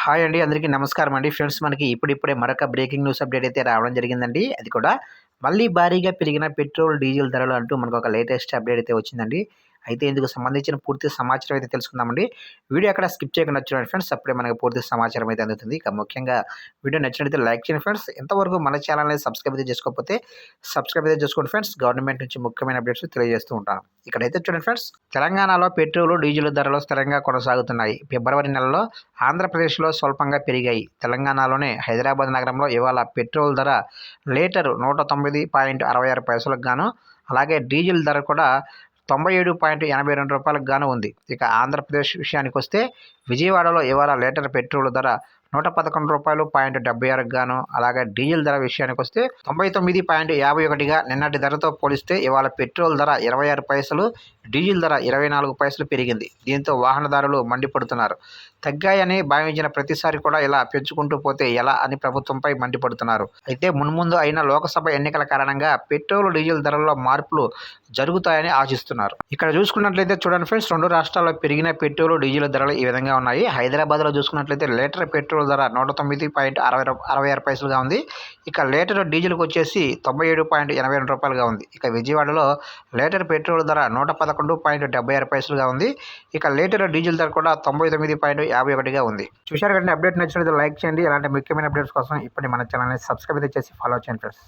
Hi అండి. అందరికీ నమస్కారం అండి. ఫ్రెండ్స్ మనకి ఇప్పుడిప్పుడే మరొక బ్రేకింగ్ న్యూస్ అప్డేట్ అయితే రావడం జరిగిందండి. అది కూడా మళ్ళీ భారీగా పెరిగిన పెట్రోల్, డీజిల్ ధరలు అంటూ మనకొక లేటెస్ట్ అప్డేట్ అయితే వచ్చిందండి. అయితే ఇందుకు సంబంధించిన పూర్తి సమాచారం అయితే తెలుసుకుందామండి. వీడియో ఎక్కడ స్కిప్ చేయకుండా చూడండి ఫ్రెండ్స్. అప్పుడే మనకు పూర్తి సమాచారం అయితే అందుతుంది. ఇక ముఖ్యంగా వీడియో నచ్చినట్లయితే లైక్ చేయండి ఫ్రెండ్స్. ఇంతవరకు మన ఛానల్‌ని సబ్స్క్రైబ్ అయితే చేసుకోకపోతే సబ్స్క్రైబ్ అయితే చేసుకోండి ఫ్రెండ్స్. గవర్నమెంట్ నుంచి ముఖ్యమైన అప్డేట్స్ తెలియజేస్తూ ఉంటాను. ఇక్కడైతే చూడండి ఫ్రెండ్స్, తెలంగాణలో పెట్రోల్, డీజిల్ ధరలు స్థిరంగా కొనసాగుతున్నాయి. ఫిబ్రవరి నెలలో ఆంధ్రప్రదేశ్లో స్వల్పంగా పెరిగాయి. తెలంగాణలోని హైదరాబాద్ నగరంలో ఇవాళ పెట్రోల్ ధర లీటరు 109.66 గాను, అలాగే డీజిల్ ధర కూడా 97.82 గాను ఉంది. ఇక ఆంధ్రప్రదేశ్ విషయానికొస్తే విజయవాడలో ఇవాళ లీటర్ పెట్రోల్ ధర రూ. 111.76 గాను, అలాగే డీజిల్ ధర విషయానికొస్తే 99.51గా నిన్నటి ధరతో పోలిస్తే ఇవాళ పెట్రోల్ ధర 26 పైసలు, డీజిల్ ధర 24 పైసలు పెరిగింది. దీంతో వాహనదారులు మండిపడుతున్నారు. తగ్గాయని భావించిన ప్రతిసారి కూడా ఇలా పెంచుకుంటూ పోతే ఎలా అని ప్రభుత్వంపై మండిపడుతున్నారు. అయితే మున్ముందు అయిన లోక్సభ ఎన్నికల కారణంగా పెట్రోల్, డీజిల్ ధరల్లో మార్పులు జరుగుతాయని ఆశిస్తున్నారు. ఇక్కడ చూసుకున్నట్లయితే చూడండి ఫ్రెండ్స్, రెండు రాష్ట్రాల్లో పెరిగిన పెట్రోల్, డీజిల్ ధరలు ఈ విధంగా ఉన్నాయి. హైదరాబాద్లో చూసుకున్నట్లయితే లీటర్ పెట్రోల్ ధర 109.66 ఉంది. ఇక లీటర్ డీజిల్కి వచ్చేసి 97.82 ఉంది. ఇక విజయవాడలో లీటర్ పెట్రోల్ ధర 111.76 ఉంది. ఇక లీటర్ డీజిల్ ధర కూడా 99.51 ఉంది. చూశారు కదండి. అప్డేట్ నచ్చినట్లయితే లైక్ చేయండి. ఇలాంటి ముఖ్యమైన అప్డేట్స్ కోసం ఇప్పటి మన ఛానల్ని సబ్స్క్రైబ్ చేసి ఫాలో చేయండి ఫ్రెండ్స్.